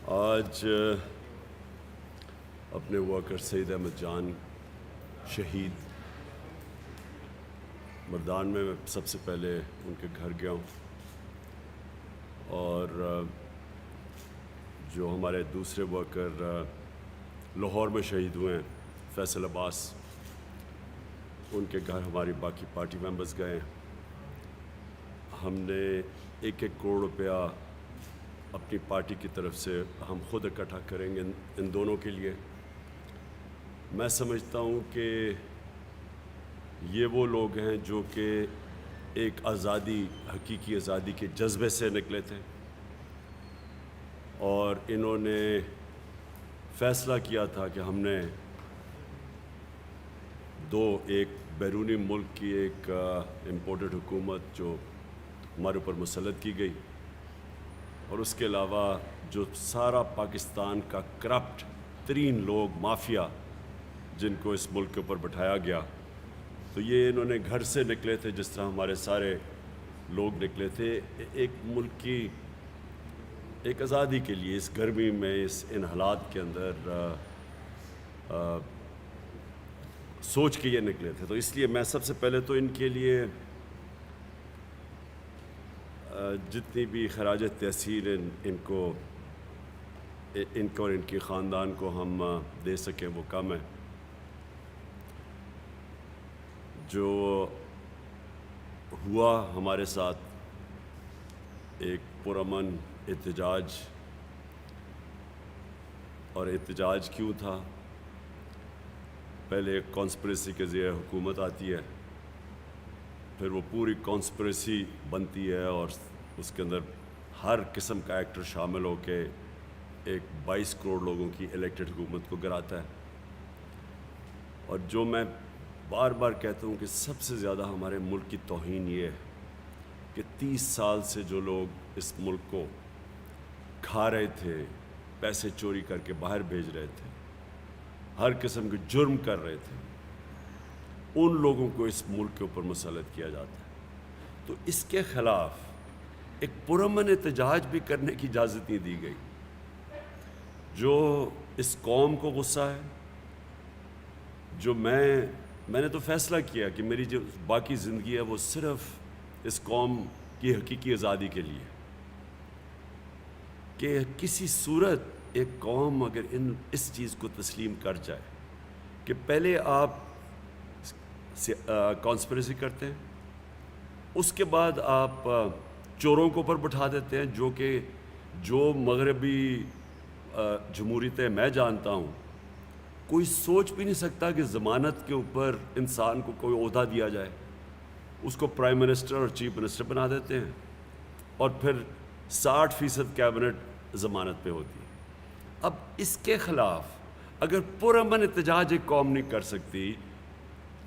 آج اپنے ورکر سعید احمد جان شہید مردان میں سب سے پہلے ان کے گھر گیا ہوں، اور جو ہمارے دوسرے ورکر لاہور میں شہید ہوئے ہیں فیصل عباس، ان کے گھر ہماری باقی پارٹی ممبرز گئے ہیں۔ ہم نے 1-1 کروڑ روپیہ اپنی پارٹی کی طرف سے ہم خود اکٹھا کریں گے ان دونوں کے لیے۔ میں سمجھتا ہوں کہ یہ وہ لوگ ہیں جو کہ ایک آزادی، حقیقی آزادی کے جذبے سے نکلے تھے، اور انہوں نے فیصلہ کیا تھا کہ ہم نے ایک بیرونی ملک کی ایک امپورٹڈ حکومت جو ہمارے اوپر مسلط کی گئی، اور اس کے علاوہ جو سارا پاکستان کا کرپٹ ترین لوگ، مافیا، جن کو اس ملک کے اوپر بٹھایا گیا، تو یہ انہوں نے گھر سے نکلے تھے جس طرح ہمارے سارے لوگ نکلے تھے، ایک ملک کی ایک آزادی کے لیے، اس گرمی میں، ان حالات کے اندر سوچ کے یہ نکلے تھے۔ تو اس لیے میں سب سے پہلے تو ان کے لیے جتنی بھی خراج تحسین ان کو اور ان کے خاندان کو ہم دے سکیں وہ کم ہے۔ جو ہوا ہمارے ساتھ ایک پرامن احتجاج، اور احتجاج کیوں تھا؟ پہلے ایک کانسپریسی کے ذریعے حکومت آتی ہے، پھر وہ پوری کانسپریسی بنتی ہے، اور اس کے اندر ہر قسم کا ایکٹر شامل ہو کے ایک 22 کروڑ لوگوں کی الیکٹڈ حکومت کو گراتا ہے۔ اور جو میں بار بار کہتا ہوں کہ سب سے زیادہ ہمارے ملک کی توہین یہ ہے کہ 30 سال سے جو لوگ اس ملک کو کھا رہے تھے، پیسے چوری کر کے باہر بھیج رہے تھے، ہر قسم کے جرم کر رہے تھے، ان لوگوں کو اس ملک کے اوپر مسلط کیا جاتا ہے۔ تو اس کے خلاف ایک پرامن احتجاج بھی کرنے کی اجازت نہیں دی گئی۔ جو اس قوم کو غصہ ہے، جو میں نے تو فیصلہ کیا کہ میری جو باقی زندگی ہے وہ صرف اس قوم کی حقیقی آزادی کے لیے، کہ کسی صورت ایک قوم اگر اس چیز کو تسلیم کر جائے کہ پہلے آپ کانسپریسی کرتے ہیں، اس کے بعد آپ چوروں کو اوپر بٹھا دیتے ہیں، جو مغربی جمہوریتیں میں جانتا ہوں، کوئی سوچ بھی نہیں سکتا کہ ضمانت کے اوپر انسان کو کوئی عہدہ دیا جائے، اس کو پرائم منسٹر اور چیف منسٹر بنا دیتے ہیں، اور پھر 60% کیبنٹ ضمانت پہ ہوتی ہے۔ اب اس کے خلاف اگر پرامن احتجاج ایک قوم نہیں کر سکتی،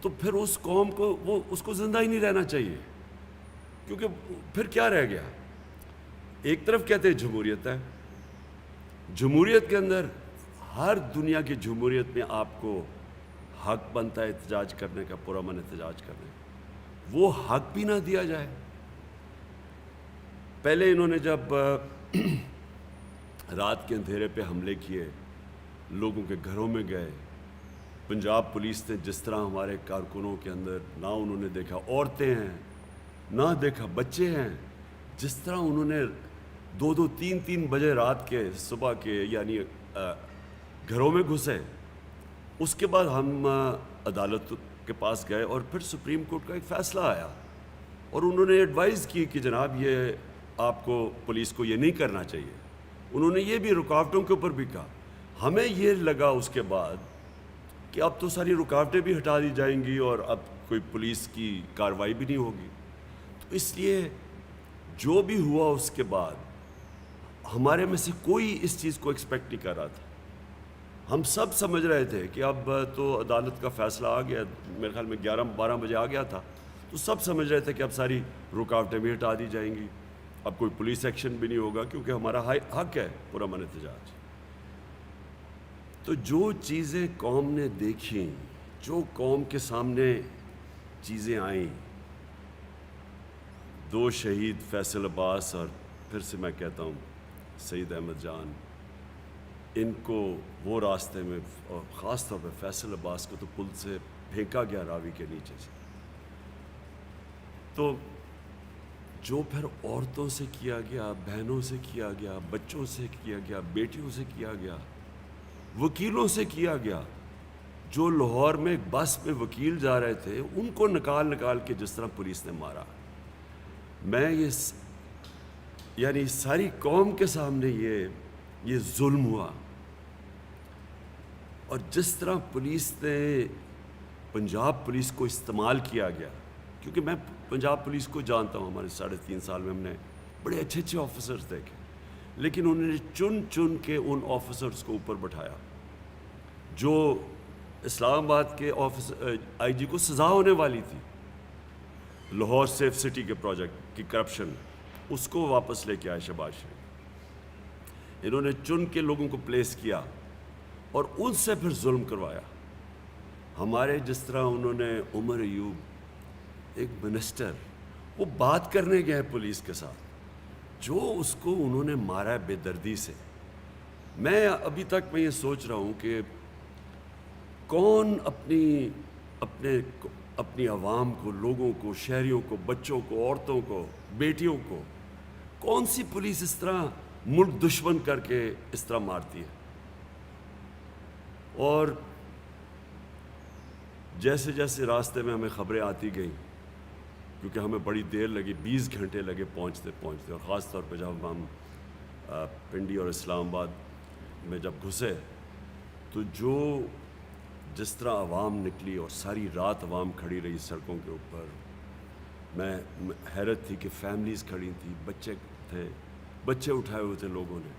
تو پھر اس قوم کو اس کو زندہ ہی نہیں رہنا چاہیے، کیونکہ پھر کیا رہ گیا؟ ایک طرف کہتے ہیں جمہوریت ہے، جمہوریت کے اندر، ہر دنیا کی جمہوریت میں آپ کو حق بنتا ہے احتجاج کرنے کا، پرامن احتجاج کرنے کا، وہ حق بھی نہ دیا جائے۔ پہلے انہوں نے جب رات کے اندھیرے پہ حملے کیے، لوگوں کے گھروں میں گئے، پنجاب پولیس نے جس طرح ہمارے کارکنوں کے اندر، نہ انہوں نے دیکھا عورتیں ہیں، نہ دیکھا بچے ہیں، جس طرح انہوں نے 2-2 3-3 بجے رات کے، صبح کے، یعنی گھروں میں گھسے۔ اس کے بعد ہم عدالت کے پاس گئے، اور پھر سپریم کورٹ کا ایک فیصلہ آیا، اور انہوں نے ایڈوائز کی کہ جناب یہ آپ کو، پولیس کو یہ نہیں کرنا چاہیے۔ انہوں نے یہ بھی رکاوٹوں کے اوپر بھی کہا۔ ہمیں یہ لگا اس کے بعد کہ اب تو ساری رکاوٹیں بھی ہٹا دی جائیں گی، اور اب کوئی پولیس کی کارروائی بھی نہیں ہوگی۔ تو اس لیے جو بھی ہوا اس کے بعد، ہمارے میں سے کوئی اس چیز کو ایکسپیکٹ نہیں کر رہا تھا۔ ہم سب سمجھ رہے تھے کہ اب تو عدالت کا فیصلہ آ گیا، میرے خیال میں 11-12 بجے آ گیا تھا، تو سب سمجھ رہے تھے کہ اب ساری رکاوٹیں بھی ہٹا دی جائیں گی، اب کوئی پولیس ایکشن بھی نہیں ہوگا، کیونکہ ہمارا حق ہے پرامن احتجاج۔ تو جو چیزیں قوم نے دیکھیں، جو قوم کے سامنے چیزیں آئیں، 2 شہید فیصل عباس، اور پھر سے میں کہتا ہوں سعید احمد جان، ان کو وہ راستے میں، اور خاص طور پہ فیصل عباس کو تو پل سے پھینکا گیا راوی کے نیچے سے. تو جو پھر عورتوں سے کیا گیا، بہنوں سے کیا گیا، بچوں سے کیا گیا، بیٹیوں سے کیا گیا، وکیلوں سے کیا گیا، جو لاہور میں ایک بس میں وکیل جا رہے تھے ان کو نکال کے جس طرح پولیس نے مارا. میں یعنی ساری قوم کے سامنے یہ ظلم ہوا. اور جس طرح پولیس نے پنجاب پولیس کو استعمال کیا گیا، کیونکہ میں پنجاب پولیس کو جانتا ہوں، ہمارے 3.5 سال میں ہم نے بڑے اچھے آفیسرز دیکھے، لیکن انہوں نے چن کے ان آفیسرز کو اوپر بٹھایا جو اسلام آباد کے آئی جی کو سزا ہونے والی تھی لاہور سیف سٹی کے پروجیکٹ کی کرپشن، اس کو واپس لے کے آئے شہباز شریف. انہوں نے چن کے لوگوں کو پلیس کیا اور ان سے پھر ظلم کروایا. ہمارے جس طرح انہوں نے عمر ایوب ایک منسٹر، وہ بات کرنے گئے پولیس کے ساتھ، جو اس کو انہوں نے مارا ہے بے دردی سے. میں ابھی تک یہ سوچ رہا ہوں کہ کون اپنی عوام کو، لوگوں کو، شہریوں کو، بچوں کو، عورتوں کو، بیٹیوں کو، کون سی پولیس اس طرح ملک دشمن کر کے اس طرح مارتی ہے. اور جیسے جیسے راستے میں ہمیں خبریں آتی گئیں، کیونکہ ہمیں بڑی دیر لگی، 20 گھنٹے لگے پہنچتے، اور خاص طور پہ جب ہم پنڈی اور اسلام آباد میں جب گھسے تو جس طرح عوام نکلی اور ساری رات عوام کھڑی رہی سڑکوں کے اوپر، میں حیرت تھی کہ فیملیز کھڑی تھیں، بچے تھے، بچے اٹھائے ہوئے تھے لوگوں نے.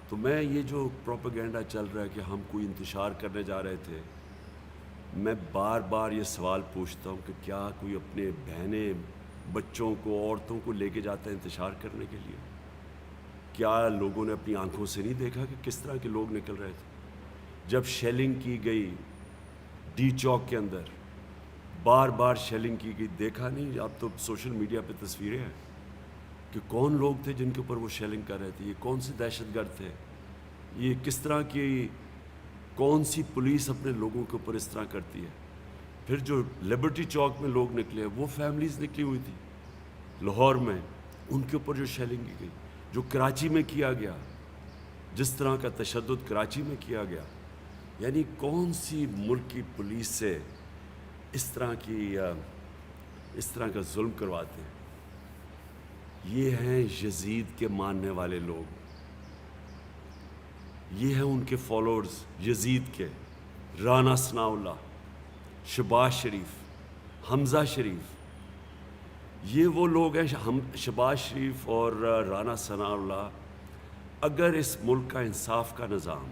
تو میں یہ جو پروپیگنڈا چل رہا ہے کہ ہم کوئی انتشار کرنے جا رہے تھے، میں بار بار یہ سوال پوچھتا ہوں کہ کیا کوئی اپنے بہنیں، بچوں کو، عورتوں کو لے کے جاتا ہے انتشار کرنے کے لیے؟ کیا لوگوں نے اپنی آنکھوں سے نہیں دیکھا کہ کس طرح کے لوگ نکل رہے تھے؟ جب شیلنگ کی گئی ڈی چوک کے اندر، بار بار شیلنگ کی گئی، دیکھا نہیں؟ اب تو سوشل میڈیا پہ تصویریں ہیں کہ کون لوگ تھے جن کے اوپر وہ شیلنگ کر رہے تھے، یہ کون سے دہشت گرد تھے، یہ کس طرح کی، کون سی پولیس اپنے لوگوں کے اوپر اس طرح کرتی ہے. پھر جو لبرٹی چوک میں لوگ نکلے، وہ فیملیز نکلی ہوئی تھی لاہور میں، ان کے اوپر جو شیلنگ کی گئی، جو کراچی میں کیا گیا، جس طرح کا تشدد کراچی میں کیا گیا. یعنی کون سی ملک کی پولیس سے اس طرح کا ظلم کرواتے ہیں؟ یہ ہیں یزید کے ماننے والے لوگ، یہ ہیں ان کے فالوورز یزید کے، رانا ثناء اللہ، شہباز شریف، حمزہ شریف. یہ وہ لوگ ہیں، شہباز شریف اور رانا ثناء اللہ. اگر اس ملک کا انصاف کا نظام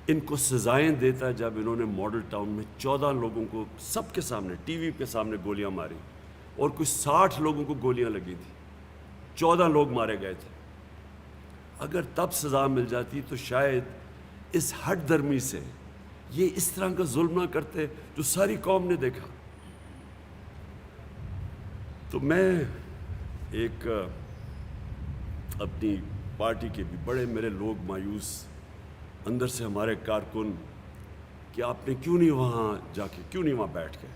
ان کو سزائیں دیتا، جب انہوں نے ماڈل ٹاؤن میں 14 لوگوں کو سب کے سامنے، ٹی وی کے سامنے گولیاں ماری، اور کچھ 60 لوگوں کو گولیاں لگی تھی، 14 لوگ مارے گئے تھے، اگر تب سزا مل جاتی تو شاید اس ہٹ درمی سے یہ اس طرح کا ظلم نہ کرتے جو ساری قوم نے دیکھا. تو میں ایک اپنی پارٹی کے بھی بڑے میرے لوگ مایوس اندر سے، ہمارے کارکن، کہ آپ نے کیوں نہیں وہاں جا کے، کیوں نہیں وہاں بیٹھ کے.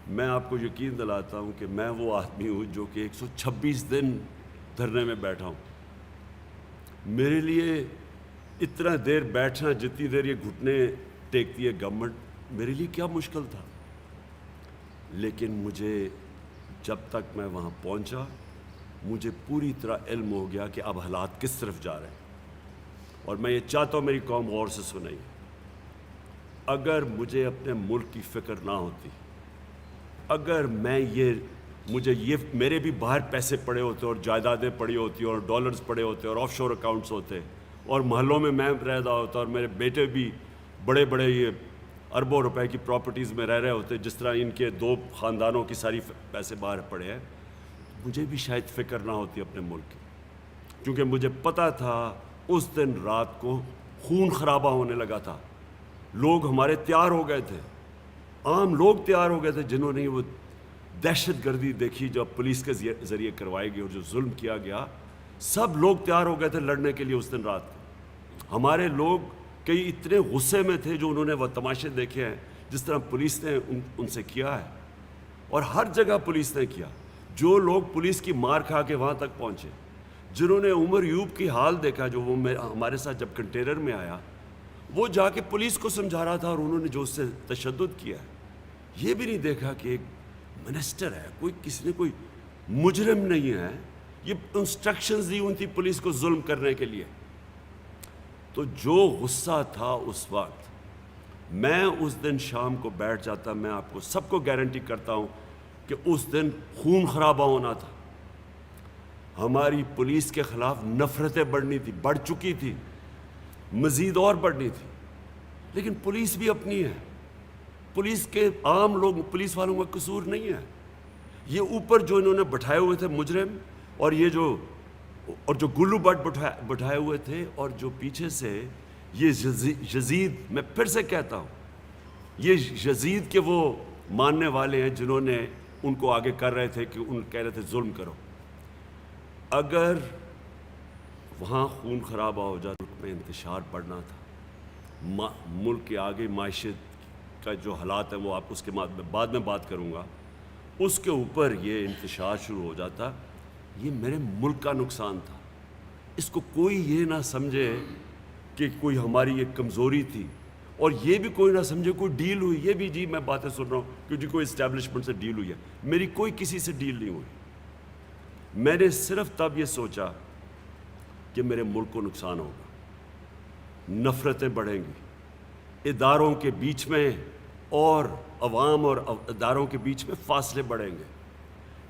میں آپ کو یقین دلاتا ہوں کہ میں وہ آدمی ہوں جو کہ 126 دن دھرنے میں بیٹھا ہوں. میرے لیے اتنا دیر بیٹھنا، جتنی دیر یہ گھٹنے ٹیکتی ہے گورنمنٹ، میرے لیے کیا مشکل تھا. لیکن مجھے جب تک میں وہاں پہنچا، مجھے پوری طرح علم ہو گیا کہ اب حالات کس طرف جا رہے ہیں. اور میں یہ چاہتا ہوں میری قوم غور سے سنیں، اگر مجھے اپنے ملک کی فکر نہ ہوتی، اگر مجھے میرے بھی باہر پیسے پڑے ہوتے اور جائیدادیں پڑی ہوتی اور ڈالرز پڑے ہوتے اور آف شور اکاؤنٹس ہوتے، اور محلوں میں رہ رہا ہوتا اور میرے بیٹے بھی بڑے بڑے یہ اربوں روپے کی پراپرٹیز میں رہ رہے ہوتے، جس طرح ان کے 2 خاندانوں کی ساری پیسے باہر پڑے ہیں، مجھے بھی شاید فکر نہ ہوتی اپنے ملک کی. کیونکہ مجھے پتا تھا اس دن رات کو خون خرابہ ہونے لگا تھا. لوگ ہمارے تیار ہو گئے تھے، عام لوگ تیار ہو گئے تھے، جنہوں نے وہ دہشت گردی دیکھی جو پولیس کے ذریعے کروائی گئی اور جو ظلم کیا گیا، سب لوگ تیار ہو گئے تھے لڑنے کے لیے اس دن رات کو. ہمارے لوگ کئی اتنے غصے میں تھے جو انہوں نے وہ تماشے دیکھے ہیں جس طرح پولیس نے ان سے کیا ہے، اور ہر جگہ پولیس نے کیا۔ جو لوگ پولیس کی مار کھا کے وہاں تک پہنچے، جنہوں نے عمر یوب کی حال دیکھا جو وہ ہمارے ساتھ جب کنٹینر میں آیا، وہ جا کے پولیس کو سمجھا رہا تھا اور انہوں نے جو اس سے تشدد کیا ہے، یہ بھی نہیں دیکھا کہ ایک منسٹر ہے، کسی نے کوئی مجرم نہیں ہے، یہ انسٹرکشنز دی ہوئی تھی پولیس کو ظلم کرنے کے لیے۔ تو جو غصہ تھا اس وقت، میں اس دن شام کو بیٹھ جاتا، میں آپ کو سب کو گارنٹی کرتا ہوں کہ اس دن خون خرابہ ہونا تھا۔ ہماری پولیس کے خلاف نفرتیں بڑھنی تھی، بڑھ چکی تھی، مزید اور بڑھنی تھی، لیکن پولیس بھی اپنی ہے، پولیس کے عام لوگ، پولیس والوں کا قصور نہیں ہے۔ یہ اوپر جو انہوں نے بٹھائے ہوئے تھے مجرم، اور یہ جو گلو بٹ بٹھائے ہوئے تھے، اور جو پیچھے سے یہ یزید، میں پھر سے کہتا ہوں، یہ یزید کے وہ ماننے والے ہیں جنہوں نے ان کو آگے کر رہے تھے کہ ان کہہ رہے تھے ظلم کرو۔ اگر وہاں خون خرابہ ہو جاتا، ملک میں انتشار بڑھنا تھا، ملک کے آگے معیشت کا جو حالات ہیں وہ آپ اس کے بعد میں بات کروں گا، اس کے اوپر یہ انتشار شروع ہو جاتا، یہ میرے ملک کا نقصان تھا۔ اس کو کوئی یہ نہ سمجھے کہ کوئی ہماری ایک کمزوری تھی، اور یہ بھی کوئی نہ سمجھے کوئی ڈیل ہوئی، یہ بھی جی میں باتیں سن رہا ہوں کہ جی کوئی اسٹیبلشمنٹ سے ڈیل ہوئی ہے، میری کوئی کسی سے ڈیل نہیں ہوئی۔ میں نے صرف تب یہ سوچا کہ میرے ملک کو نقصان ہوگا، نفرتیں بڑھیں گی، اداروں کے بیچ میں اور عوام اور اداروں کے بیچ میں فاصلے بڑھیں گے،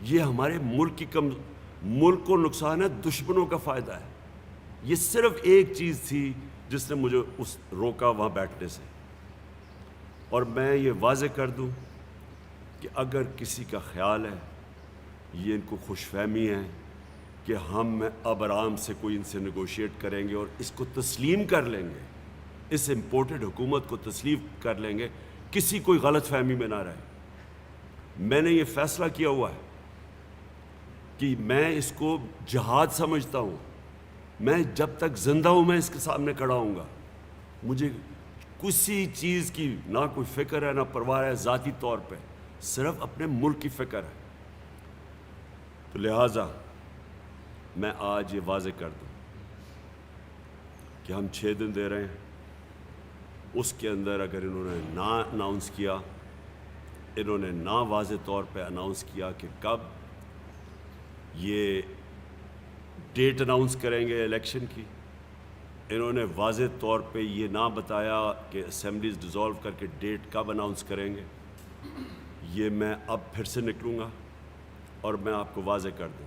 یہ ہمارے ملک کو نقصان ہے، دشمنوں کا فائدہ ہے۔ یہ صرف ایک چیز تھی جس نے مجھے روکا وہاں بیٹھنے سے۔ اور میں یہ واضح کر دوں کہ اگر کسی کا خیال ہے، یہ ان کو خوش فہمی ہے کہ ہم اب آرام سے کوئی ان سے نیگوشیٹ کریں گے اور اس کو تسلیم کر لیں گے، اس امپورٹڈ حکومت کو تسلیم کر لیں گے، کسی کوئی غلط فہمی میں نہ رہے۔ میں نے یہ فیصلہ کیا ہوا ہے کہ میں اس کو جہاد سمجھتا ہوں، میں جب تک زندہ ہوں میں اس کے سامنے کھڑا ہوں گا، مجھے کسی چیز کی نہ کوئی فکر ہے نہ پرواہ ہے ذاتی طور پہ، صرف اپنے ملک کی فکر ہے۔ تو لہٰذا میں آج یہ واضح کر دوں کہ ہم 6 دن دے رہے ہیں، اس کے اندر اگر انہوں نے نہ اناؤنس کیا، انہوں نے نہ واضح طور پہ اناؤنس کیا کہ کب یہ ڈیٹ اناؤنس کریں گے الیکشن کی، انہوں نے واضح طور پہ یہ نہ بتایا کہ اسمبلیز ڈیزالو کر کے ڈیٹ کب اناؤنس کریں گے، یہ میں اب پھر سے نکلوں گا اور میں آپ کو واضح کر دوں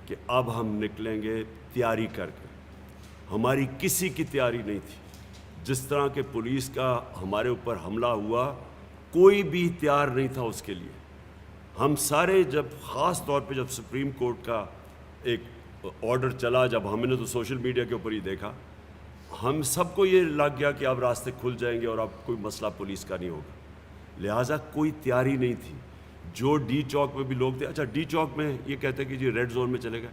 کہ اب ہم نکلیں گے تیاری کر کے۔ ہماری کسی کی تیاری نہیں تھی، جس طرح کہ پولیس کا ہمارے اوپر حملہ ہوا، کوئی بھی تیار نہیں تھا اس کے لیے۔ ہم سارے جب خاص طور پہ جب سپریم کورٹ کا ایک آرڈر چلا، جب ہم نے تو سوشل میڈیا کے اوپر ہی دیکھا، ہم سب کو یہ لگ گیا کہ اب راستے کھل جائیں گے اور اب کوئی مسئلہ پولیس کا نہیں ہوگا، لہٰذا کوئی تیاری نہیں تھی۔ جو ڈی چوک میں بھی لوگ تھے، اچھا ڈی چوک میں یہ کہتے کہ جی ریڈ زون میں چلے گئے،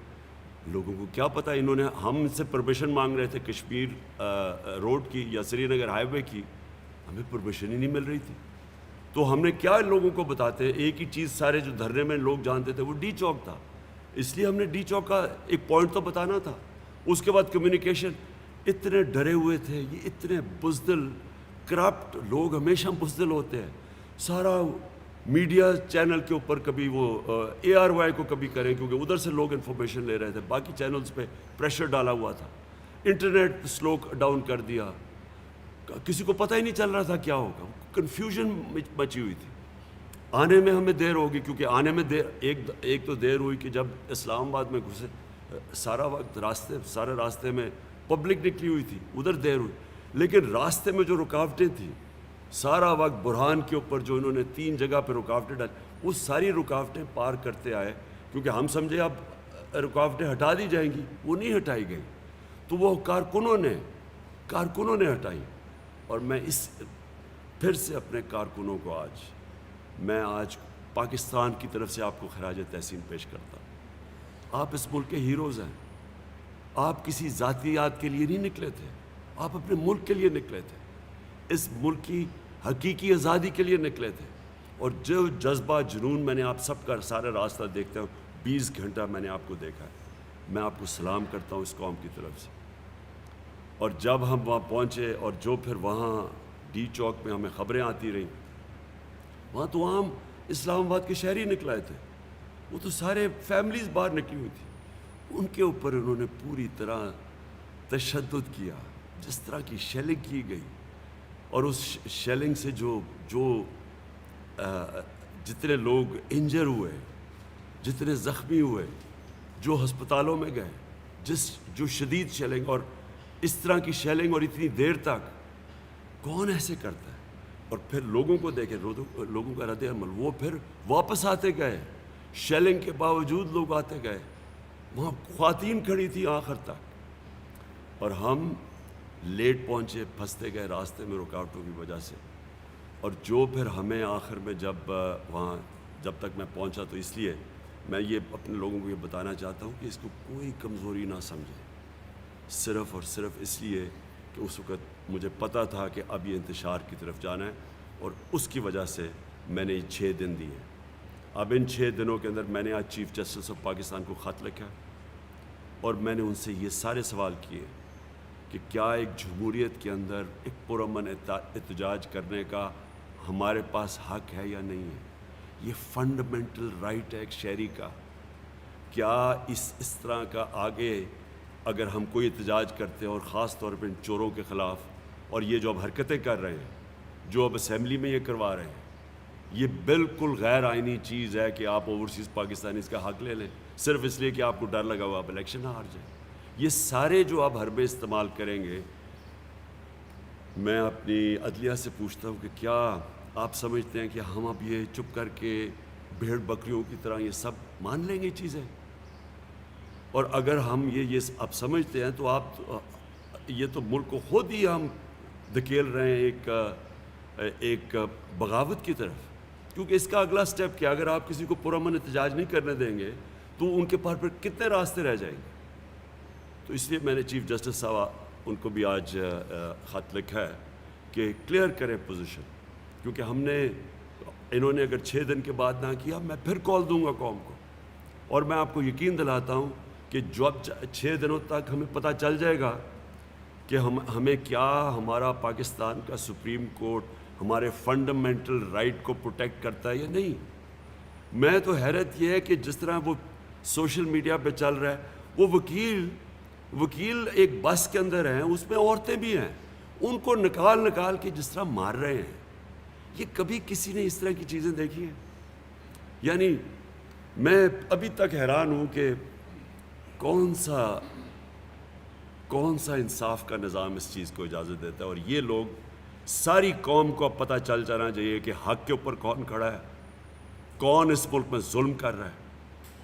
لوگوں کو کیا پتہ، انہوں نے ہم سے پرمیشن مانگ رہے تھے کشمیر روڈ کی یا سری نگر ہائی وے کی، ہمیں پرمیشن ہی نہیں مل رہی تھی، تو ہم نے کیا لوگوں کو بتاتے، ایک ہی چیز سارے جو دھرنے میں لوگ جانتے تھے وہ ڈی چوک تھا، اس لیے ہم نے ڈی چوک کا ایک پوائنٹ تو بتانا تھا۔ اس کے بعد کمیونیکیشن، اتنے ڈرے ہوئے تھے، یہ اتنے بزدل کرپٹ لوگ ہمیشہ بزدل ہوتے ہیں، سارا میڈیا چینل کے اوپر کبھی وہ ARY کو کبھی کریں کیونکہ ادھر سے لوگ انفارمیشن لے رہے تھے، باقی چینلز پہ پریشر ڈالا ہوا تھا، انٹرنیٹ سلو ڈاؤن کر دیا، کسی کو پتہ ہی نہیں چل رہا تھا کیا ہوگا، کنفیوژن مچی ہوئی تھی۔ آنے میں ہمیں دیر ہوگی، کیونکہ آنے میں ایک تو دیر ہوئی کہ جب اسلام آباد میں گھسے، سارا وقت سارے راستے میں پبلک نکلی ہوئی تھی، ادھر دیر ہوئی، لیکن راستے میں جو رکاوٹیں تھیں، سارا وقت برہان کے اوپر جو انہوں نے 3 جگہ پہ رکاوٹیں ڈالی، وہ ساری رکاوٹیں پار کرتے آئے، کیونکہ ہم سمجھے اب رکاوٹیں ہٹا دی جائیں گی، وہ نہیں ہٹائی گئی، تو وہ کارکنوں نے ہٹائی۔ اور میں پھر سے اپنے کارکنوں کو آج پاکستان کی طرف سے آپ کو خراج تحسین پیش کرتا ہوں۔ آپ اس ملک کے ہیروز ہیں، آپ کسی ذاتیات کے لیے نہیں نکلے تھے، آپ اپنے ملک کے لیے نکلے تھے, اس ملک کی حقیقی آزادی کے لیے نکلے تھے. اور جو جذبہ جنون میں نے آپ سب کا سارا راستہ دیکھتا ہوں, 20 گھنٹہ میں نے آپ کو دیکھا ہے. میں آپ کو سلام کرتا ہوں اس قوم کی طرف سے. اور جب ہم وہاں پہنچے اور جو پھر وہاں ڈی چوک میں ہمیں خبریں آتی رہیں, وہاں تو عام اسلام آباد کے شہری نکل آئے تھے, وہ تو سارے فیملیز باہر نکلی ہوئی تھی. ان کے اوپر انہوں نے پوری طرح تشدد کیا, جس طرح کی شیلنگ کی گئی, اور اس شیلنگ سے جو جتنے لوگ انجر ہوئے, جتنے زخمی ہوئے, جو ہسپتالوں میں گئے, جو شدید شیلنگ, اور اس طرح کی شیلنگ اور اتنی دیر تک کون ایسے کرتا ہے. اور پھر لوگوں کو دیکھیں, لوگوں کا رد عمل, وہ پھر واپس آتے گئے, شیلنگ کے باوجود لوگ آتے گئے. وہاں خواتین کھڑی تھی آخر تک, اور ہم لیٹ پہنچے, پھنستے گئے راستے میں رکاوٹوں کی وجہ سے. اور جو پھر ہمیں آخر میں جب تک میں پہنچا, تو اس لیے میں یہ اپنے لوگوں کو یہ بتانا چاہتا ہوں کہ اس کو کوئی کمزوری نہ سمجھیں, صرف اور صرف اس لیے کہ اس وقت مجھے پتہ تھا کہ اب یہ انتشار کی طرف جانا ہے, اور اس کی وجہ سے میں نے یہ 6 دن دیے. اب ان 6 دنوں کے اندر میں نے آج چیف جسٹس آف پاکستان کو خط لکھا, اور میں نے ان سے یہ سارے سوال کیے کہ کیا ایک جمہوریت کے اندر ایک پرامن احتجاج کرنے کا ہمارے پاس حق ہے یا نہیں ہے. یہ فنڈامنٹل رائٹ ہے ایک شہری کا. کیا اس طرح کا آگے اگر ہم کوئی احتجاج کرتے ہیں, اور خاص طور پہ ان چوروں کے خلاف, اور یہ جو اب حرکتیں کر رہے ہیں, جو اب اسمبلی میں یہ کروا رہے ہیں, یہ بالکل غیر آئینی چیز ہے کہ آپ اوورسیز پاکستانی اس کا حق لے لیں صرف اس لیے کہ آپ کو ڈر لگا ہوا آپ الیکشن نہ ہار جائیں. یہ سارے جو آپ حربے استعمال کریں گے, میں اپنی عدلیہ سے پوچھتا ہوں کہ کیا آپ سمجھتے ہیں کہ ہم اب یہ چپ کر کے بھیڑ بکریوں کی طرح یہ سب مان لیں گے چیزیں؟ اور اگر ہم یہ اب سمجھتے ہیں تو یہ تو ملک کو خود ہی ہم دھکیل رہے ہیں ایک بغاوت کی طرف. کیونکہ اس کا اگلا سٹیپ کیا, اگر آپ کسی کو پرامن احتجاج نہیں کرنے دیں گے تو ان کے پاس پھر کتنے راستے رہ جائیں گے. تو اس لیے میں نے چیف جسٹس صاحب ان کو بھی آج خط لکھا ہے کہ کلیئر کریں پوزیشن, کیونکہ انہوں نے اگر 6 دن کے بعد نہ کیا, میں پھر کال دوں گا قوم کو. اور میں آپ کو یقین دلاتا ہوں کہ جو اب 6 دنوں تک ہمیں پتہ چل جائے گا کہ ہمیں کیا ہمارا پاکستان کا سپریم کورٹ ہمارے فنڈامنٹل رائٹ کو پروٹیکٹ کرتا ہے یا نہیں. میں تو حیرت یہ ہے کہ جس طرح وہ سوشل میڈیا پہ چل رہا ہے, وہ وکیل ایک بس کے اندر ہیں, اس میں عورتیں بھی ہیں, ان کو نکال کے جس طرح مار رہے ہیں. یہ کبھی کسی نے اس طرح کی چیزیں دیکھی ہیں؟ یعنی میں ابھی تک حیران ہوں کہ کون سا انصاف کا نظام اس چیز کو اجازت دیتا ہے. اور یہ لوگ, ساری قوم کو اب پتہ چل جانا چاہیے کہ حق کے اوپر کون کھڑا ہے, کون اس ملک میں ظلم کر رہا ہے,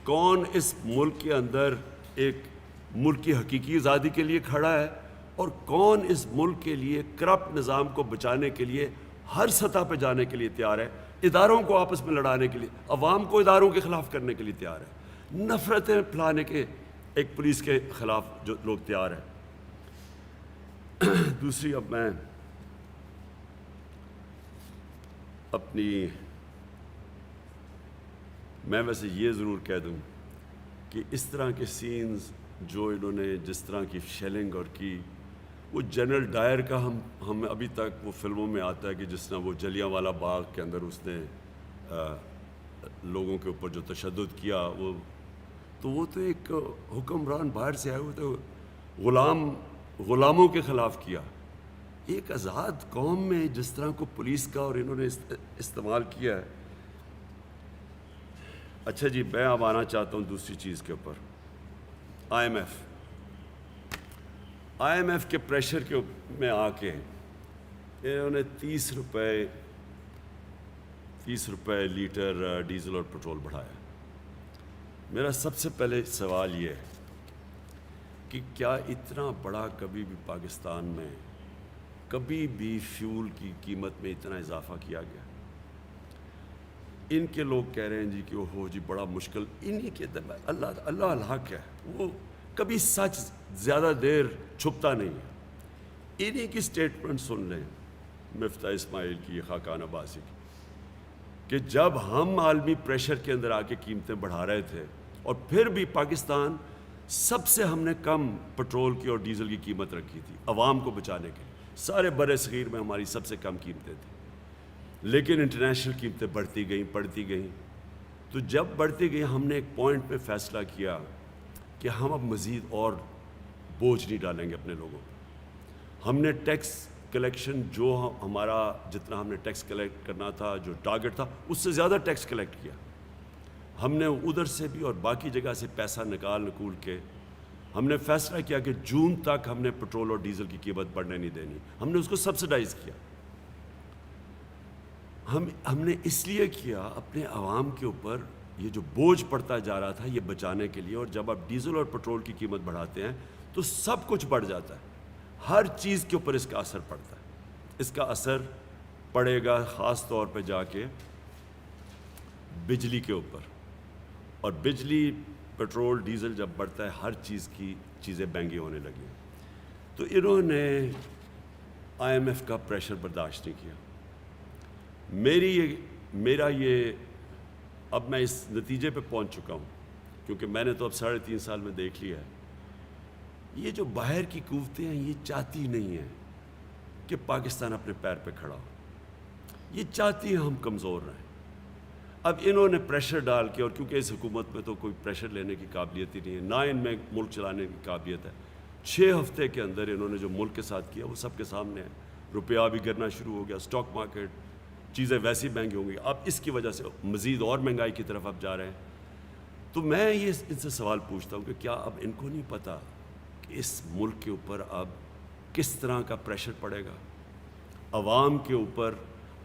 کون اس ملک کے اندر ایک ملک کی حقیقی آزادی کے لیے کھڑا ہے, اور کون اس ملک کے لیے کرپٹ نظام کو بچانے کے لیے ہر سطح پہ جانے کے لیے تیار ہے, اداروں کو آپس میں لڑانے کے لیے, عوام کو اداروں کے خلاف کرنے کے لیے تیار ہے, نفرتیں پھیلانے کے ایک پولیس کے خلاف جو لوگ تیار ہیں. دوسری, اب میں ویسے یہ ضرور کہہ دوں کہ اس طرح کے سینز جو انہوں نے جس طرح کی شیلنگ اور کی, وہ جنرل ڈائر کا ہم ابھی تک وہ فلموں میں آتا ہے کہ جس طرح وہ جلیانوالہ باغ کے اندر اس نے لوگوں کے اوپر جو تشدد کیا, وہ تو ایک حکمران باہر سے آئے ہوئے تھے, غلاموں کے خلاف کیا. ایک آزاد قوم میں جس طرح کو پولیس کا اور انہوں نے استعمال کیا ہے. اچھا جی, میں اب آنا چاہتا ہوں دوسری چیز کے اوپر. آئی ایم ایف کے پریشر میں آ کے انہوں نے 30 روپے لیٹر ڈیزل اور پٹرول بڑھایا. میرا سب سے پہلے سوال یہ ہے کہ کیا اتنا بڑا کبھی بھی پاکستان میں کبھی بھی فیول کی قیمت میں اتنا اضافہ کیا گیا؟ ان کے لوگ کہہ رہے ہیں جی کہ اوہو جی بڑا مشکل. انہی کے اللہ الحق ہے, وہ کبھی سچ زیادہ دیر چھپتا نہیں ہے. انہی کی سٹیٹمنٹ سن لیں مفتاح اسماعیل کی، خاقان عباسی کی، کہ جب ہم عالمی پریشر کے اندر آ کے قیمتیں بڑھا رہے تھے اور پھر بھی پاکستان سب سے ہم نے کم پٹرول کی اور ڈیزل کی قیمت رکھی تھی عوام کو بچانے کے لیے، سارے بر صغیر میں ہماری سب سے کم قیمتیں تھیں، لیکن انٹرنیشنل قیمتیں بڑھتی گئیں، تو جب بڑھتی گئی ہم نے ایک پوائنٹ پہ فیصلہ کیا کہ ہم اب مزید اور بوجھ نہیں ڈالیں گے اپنے لوگوں پہ۔ ہم نے ٹیکس کلیکشن جو ہمارا جتنا ہم نے ٹیکس کلیکٹ کرنا تھا، جو ٹارگٹ تھا، اس سے زیادہ ٹیکس کلیکٹ کیا۔ ہم نے ادھر سے بھی اور باقی جگہ سے پیسہ نکول کے ہم نے فیصلہ کیا کہ جون تک ہم نے پٹرول اور ڈیزل کی قیمت بڑھنے نہیں دینی، ہم نے اس کو سبسڈائز کیا۔ ہم نے اس لیے کیا اپنے عوام کے اوپر یہ جو بوجھ پڑتا جا رہا تھا یہ بچانے کے لیے، اور جب آپ ڈیزل اور پٹرول کی قیمت بڑھاتے ہیں تو سب کچھ بڑھ جاتا ہے، ہر چیز کے اوپر اس کا اثر پڑتا ہے۔ اس کا اثر پڑے گا خاص طور پہ جا کے بجلی کے اوپر، اور بجلی پٹرول ڈیزل جب بڑھتا ہے ہر چیز کی چیزیں مہنگی ہونے لگی، تو انہوں نے آئی ایم ایف کا پریشر برداشت نہیں کیا۔ میرا یہ اب میں اس نتیجے پہ پہنچ چکا ہوں، کیونکہ میں نے تو اب 3.5 سال میں دیکھ لیا ہے، یہ جو باہر کی قوتیں ہیں یہ چاہتی نہیں ہیں کہ پاکستان اپنے پیر پہ کھڑا ہو، یہ چاہتی ہیں ہم کمزور رہیں۔ اب انہوں نے پریشر ڈال کے، اور کیونکہ اس حکومت میں تو کوئی پریشر لینے کی قابلیت ہی نہیں ہے، نہ ان میں ملک چلانے کی قابلیت ہے، 6 ہفتے کے اندر انہوں نے جو ملک کے ساتھ کیا وہ سب کے سامنے ہے۔ روپیہ بھی گرنا شروع ہو گیا، سٹاک مارکیٹ، چیزیں ویسی مہنگی ہوں گی، اب اس کی وجہ سے مزید اور مہنگائی کی طرف اب جا رہے ہیں۔ تو میں یہ ان سے سوال پوچھتا ہوں کہ کیا اب ان کو نہیں پتہ کہ اس ملک کے اوپر اب کس طرح کا پریشر پڑے گا، عوام کے اوپر؟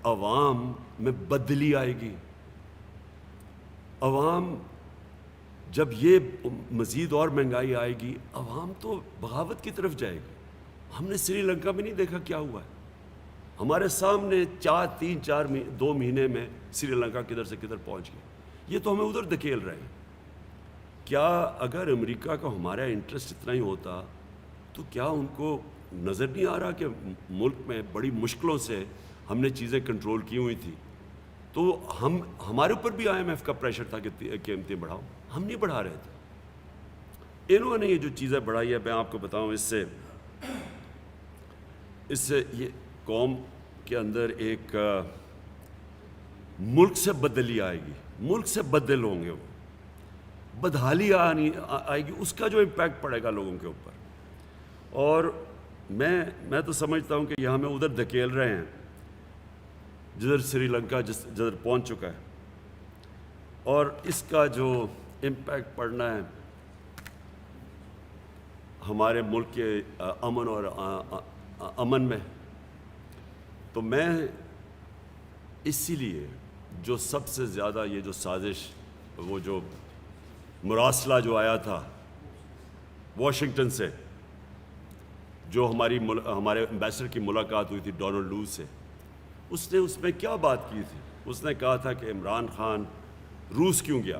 عوام میں بدلی آئے گی، عوام جب یہ مزید اور مہنگائی آئے گی عوام تو بغاوت کی طرف جائے گی۔ ہم نے سری لنکا میں نہیں دیکھا کیا ہوا ہے، ہمارے سامنے 2 مہینے میں سری لنکا کدھر سے کدھر پہنچ گئی، یہ تو ہمیں ادھر دھکیل رہے ہیں۔ کیا اگر امریکہ کا ہمارا انٹرسٹ اتنا ہی ہوتا تو کیا ان کو نظر نہیں آ رہا کہ ملک میں بڑی مشکلوں سے ہم نے چیزیں کنٹرول کی ہوئی تھی؟ تو ہمارے اوپر بھی آئی ایم ایف کا پریشر تھا کہ قیمتیں بڑھاؤ، ہم نہیں بڑھا رہے تھے۔ انہوں نے یہ جو چیزیں بڑھائی ہے، میں آپ کو بتاؤں، اس سے یہ قوم کے اندر ایک ملک سے بدلی آئے گی، ملک سے بدل ہوں گے، وہ بدحالی آئے گی، اس کا جو امپیکٹ پڑے گا لوگوں کے اوپر۔ اور میں تو سمجھتا ہوں کہ یہ ہمیں ادھر دھکیل رہے ہیں جدھر سری لنکا جدھر پہنچ چکا ہے، اور اس کا جو امپیکٹ پڑنا ہے ہمارے ملک کے امن اور امن میں، تو میں اسی لیے جو سب سے زیادہ یہ جو سازش، وہ جو مراسلہ جو آیا تھا واشنگٹن سے، جو ہمارے امبیسڈر کی ملاقات ہوئی تھی ڈونلڈ لو سے، اس نے اس میں کیا بات کی تھی؟ اس نے کہا تھا کہ عمران خان روس کیوں گیا،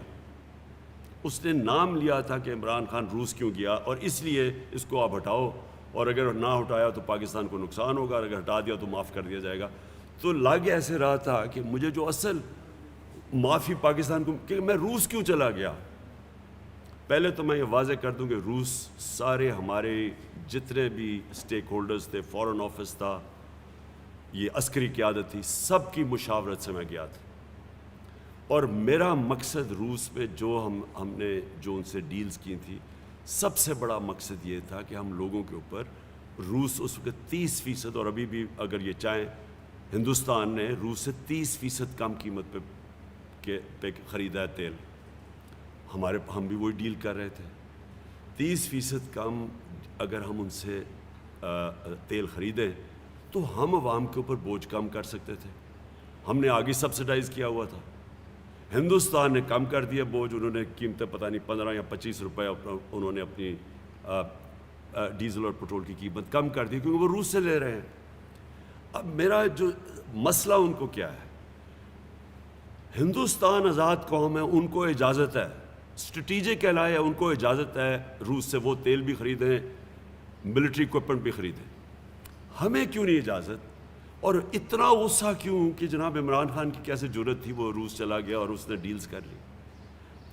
اس نے نام لیا تھا کہ عمران خان روس کیوں گیا، اور اس لیے اس کو آپ ہٹاؤ، اور اگر نہ ہٹایا تو پاکستان کو نقصان ہوگا، اور اگر ہٹا دیا تو معاف کر دیا جائے گا۔ تو لگ ایسے رہا تھا کہ مجھے جو اصل معافی پاکستان کو، کہ میں روس کیوں چلا گیا۔ پہلے تو میں یہ واضح کر دوں کہ روس سارے ہمارے جتنے بھی اسٹیک ہولڈرز تھے، فارن آفس تھا، یہ عسکری قیادت تھی، سب کی مشاورت سے میں گیا تھا، اور میرا مقصد روس میں جو ہم نے جو ان سے ڈیلز کی تھی، سب سے بڑا مقصد یہ تھا کہ ہم لوگوں کے اوپر، روس اس وقت 30%، اور ابھی بھی اگر یہ چاہیں ہندوستان نے روس سے 30% کم قیمت پہ خریدا ہے تیل، ہم بھی وہی ڈیل کر رہے تھے، 30% کم اگر ہم ان سے تیل خریدیں تو ہم عوام کے اوپر بوجھ کم کر سکتے تھے۔ ہم نے آگے سبسڈائز کیا ہوا تھا، ہندوستان نے کم کر دیا بوجھ، انہوں نے قیمتیں پتہ نہیں 15 یا 25 روپے انہوں نے اپنی ڈیزل اور پٹرول کی قیمت کم کر دی، کیونکہ وہ روس سے لے رہے ہیں۔ اب میرا جو مسئلہ ان کو کیا ہے، ہندوستان آزاد قوم ہے، ان کو اجازت ہے، اسٹریٹجک ایلائی ہے، ان کو اجازت ہے روس سے وہ تیل بھی خریدیں، ملٹری اکوپمنٹ بھی خریدیں، ہمیں کیوں نہیں اجازت؟ اور اتنا غصہ کیوں کہ جناب عمران خان کی کیسے جرت تھی، وہ روس چلا گیا اور اس نے ڈیلز کر لی۔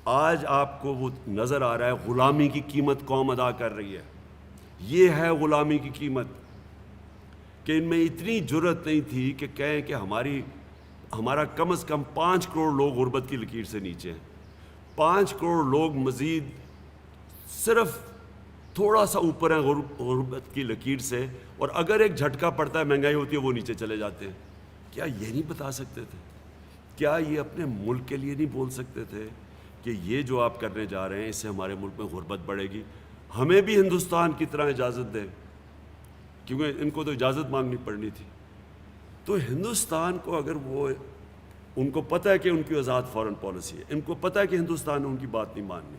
آج آپ کو وہ نظر آ رہا ہے غلامی کی قیمت قوم ادا کر رہی ہے۔ یہ ہے غلامی کی قیمت، کہ ان میں اتنی جرت نہیں تھی کہ کہیں کہ ہمارا کم از کم 5 کروڑ لوگ غربت کی لکیر سے نیچے ہیں، 5 کروڑ لوگ مزید صرف تھوڑا سا اوپر ہیں غربت کی لکیر سے، اور اگر ایک جھٹکا پڑتا ہے مہنگائی ہوتی ہے وہ نیچے چلے جاتے ہیں۔ کیا یہ نہیں بتا سکتے تھے؟ کیا یہ اپنے ملک کے لیے نہیں بول سکتے تھے کہ یہ جو آپ کرنے جا رہے ہیں اس سے ہمارے ملک میں غربت بڑھے گی؟ ہمیں بھی ہندوستان کی طرح اجازت دیں، کیونکہ ان کو تو اجازت مانگنی پڑنی تھی۔ تو ہندوستان کو اگر ان کو پتہ ہے کہ ان کی آزاد فارن پالیسی ہے، ان کو پتہ ہے کہ ہندوستان نے ان کی بات نہیں ماننی،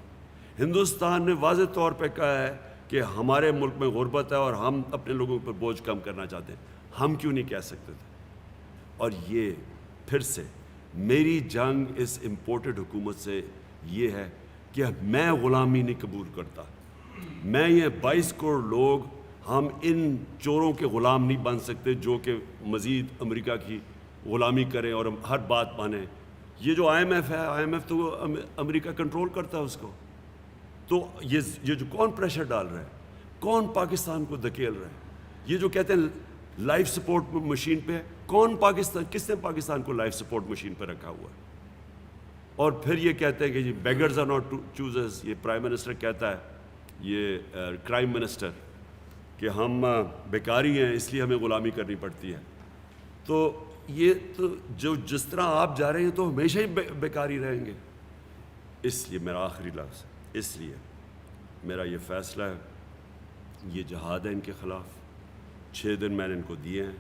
ہندوستان نے واضح طور پہ کہا ہے کہ ہمارے ملک میں غربت ہے اور ہم اپنے لوگوں پر بوجھ کم کرنا چاہتے ہیں، ہم کیوں نہیں کہہ سکتے تھے؟ اور یہ پھر سے میری جنگ اس امپورٹڈ حکومت سے یہ ہے کہ میں غلامی نہیں قبول کرتا۔ میں یہ 22 کروڑ لوگ ہم ان چوروں کے غلام نہیں بن سکتے جو کہ مزید امریکہ کی غلامی کریں اور ہر بات مانیں۔ یہ جو آئی ایم ایف ہے، آئی ایم ایف تو امریکہ کنٹرول کرتا ہے اس کو، تو یہ جو کون پریشر ڈال رہا ہے، کون پاکستان کو دھکیل رہا ہے؟ یہ جو کہتے ہیں لائف سپورٹ مشین پہ، کس نے پاکستان کو لائف سپورٹ مشین پہ رکھا ہوا ہے؟ اور پھر یہ کہتے ہیں کہ جی بیگرز آر ناٹ چوزرز، یہ پرائم منسٹر کہتا ہے، یہ کرائم منسٹر، کہ ہم بیکاری ہیں اس لیے ہمیں غلامی کرنی پڑتی ہے۔ تو یہ تو جس طرح آپ جا رہے ہیں تو ہمیشہ ہی بیکاری رہیں گے۔ اس لیے میرا آخری لفظ، اس لیے میرا یہ فیصلہ ہے، یہ جہاد ہے ان کے خلاف۔ 6 دن میں نے ان کو دیے ہیں،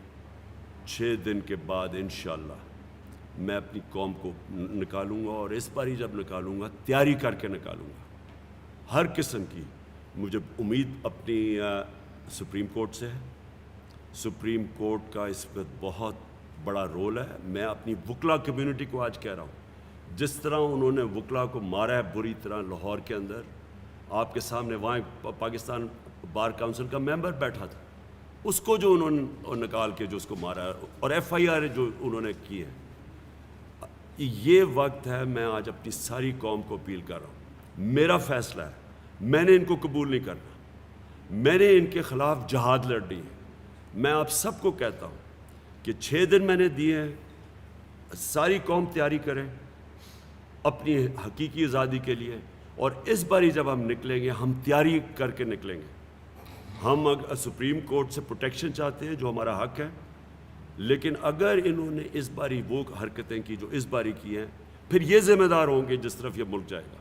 6 دن کے بعد انشاءاللہ میں اپنی قوم کو نکالوں گا، اور اس بار ہی جب نکالوں گا تیاری کر کے نکالوں گا ہر قسم کی۔ مجھے امید اپنی سپریم کورٹ سے ہے، سپریم کورٹ کا اس وقت بہت بڑا رول ہے۔ میں اپنی وکلا کمیونٹی کو آج کہہ رہا ہوں، جس طرح انہوں نے وکلا کو مارا ہے بری طرح لاہور کے اندر، آپ کے سامنے وہاں پاکستان بار کونسل کا ممبر بیٹھا تھا، اس کو جو انہوں نے نکال کے جو اس کو مارا ہے، اور ایف آئی آر جو انہوں نے کی ہے، یہ وقت ہے میں آج اپنی ساری قوم کو اپیل کر رہا ہوں۔ میرا فیصلہ ہے، میں نے ان کو قبول نہیں کرنا، میں نے ان کے خلاف جہاد لڑنی ہے۔ میں آپ سب کو کہتا ہوں کہ 6 دن میں نے دیے ہیں، ساری قوم تیاری کریں اپنی حقیقی آزادی کے لیے، اور اس باری جب ہم نکلیں گے ہم تیاری کر کے نکلیں گے۔ ہم سپریم کورٹ سے پروٹیکشن چاہتے ہیں جو ہمارا حق ہے، لیکن اگر انہوں نے اس باری وہ حرکتیں کی جو اس باری کی ہیں، پھر یہ ذمہ دار ہوں گے جس طرف یہ ملک جائے گا۔